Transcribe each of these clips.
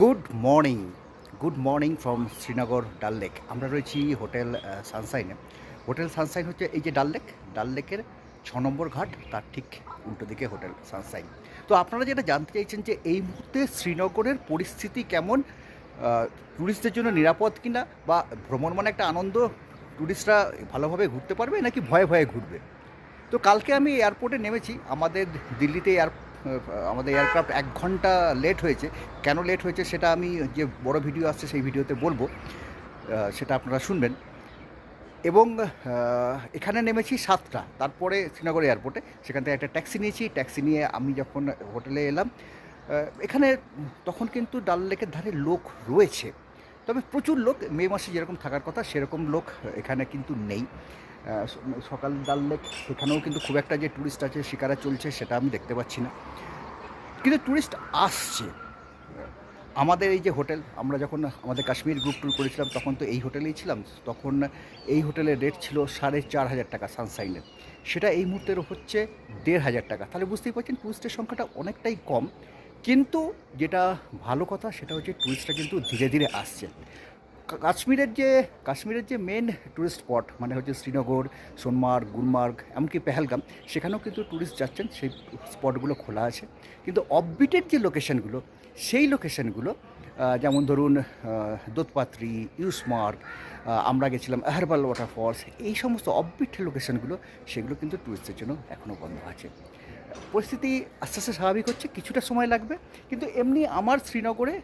Good morning good morning from Srinagar ডাল lake. আমরা রয়েছি হোটেল সানশাইনে। হোটেল সানশাইন হচ্ছে এই যে ডাল লেকের 6 নম্বর ঘাট, তার ঠিক উল্টো দিকে হোটেল সানশাইন। তো আপনারা যেটা জানতে চাইছেন যে এই মুহূর্তে শ্রীনগরের পরিস্থিতি কেমন, ট্যুরিস্টদের জন্য নিরাপদ কিনা, বা ভ্রমণ মানে একটা আনন্দ, ট্যুরিস্টরা ভালোভাবে ঘুরতে পারবে নাকি ভয়ে ভয়ে ঘুরবে। তো কালকে আমি এয়ারপোর্টে নেমেছি। দিল্লিতে আমাদের এয়ারক্রাফট 1 ঘন্টা লেট হয়েছে। কেন লেট হয়েছে সেটা আমি যে বড় ভিডিও আসছে সেই ভিডিওতে বলবো, সেটা আপনারা শুনবেন। এবং এখানে নেমেছি 7টা, তারপরে শ্রীনগর এয়ারপোর্টে সেখান থেকে একটা ট্যাক্সি নিয়েছি। ট্যাক্সি নিয়ে আমি যখন হোটেলে এলাম, এখানে তখন কিন্তু ডাল লেকের ধারে লোক রয়েছে, তবে প্রচুর লোক। মে মাসে যেরকম থাকার কথা সেরকম লোক এখানে কিন্তু নেই। সকাল ডাল লেক, সেখানেও কিন্তু খুব একটা যে ট্যুরিস্ট আছে শিকারা চলছে সেটা আমি দেখতে পাচ্ছি না, কিন্তু ট্যুরিস্ট আসছে। আমাদের এই যে হোটেল, আমরা যখন আমাদের কাশ্মীর গ্রুপ ট্যুর করেছিলাম তখন তো এই হোটেলেই ছিলাম। তখন এই হোটেলের রেট ছিল 4,500 টাকা সানশাইনের, সেটা এই মুহূর্তের হচ্ছে 1,500 টাকা। তাহলে বুঝতেই পারছেন ট্যুরিস্টের সংখ্যাটা অনেকটাই কম। কিন্তু যেটা ভালো কথা সেটা হচ্ছে ট্যুরিস্টরা কিন্তু ধীরে ধীরে আসছে। কাশ্মীরের যে মেন ট্যুরিস্ট স্পট মানে হচ্ছে শ্রীনগর, সোনমার্গ, গুলমার্গ, এমনকি পেহেলগাম, সেখানেও কিন্তু ট্যুরিস্ট যাচ্ছেন, সেই স্পটগুলো খোলা আছে। কিন্তু অফবিটের যে লোকেশানগুলো, সেই লোকেশানগুলো যেমন ধরুন দোতপাত্রি, ইউসমার্গ, আমরা গেছিলাম আহরবাল ওয়াটারফলস, এই সমস্ত অফবিট লোকেশানগুলো, সেগুলো কিন্তু ট্যুরিস্টের জন্য এখনও বন্ধ আছে। পরিস্থিতি আস্তে আস্তে স্বাভাবিক হচ্ছে, কিছুটা সময় লাগবে। কিন্তু এমনি আমার শ্রীনগরে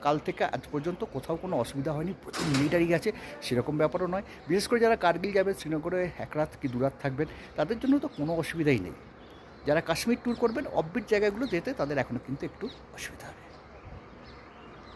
কাল থেকে আজ পর্যন্ত কোথাও কোনো অসুবিধা হয়নি। প্রচুর মিলিটারি আছে, সেরকম ব্যাপারও নয়। বিশেষ করে যারা কার্গিল যাবে, শ্রীনগরে 1 রাত কি 2 রাত থাকবেন, তাদের জন্য তো কোনো অসুবিধাই নেই। যারা কাশ্মীর ট্যুর করবেন, অফবিট জায়গাগুলো যেতে তাদের এখনও কিন্তু একটু অসুবিধা হবে।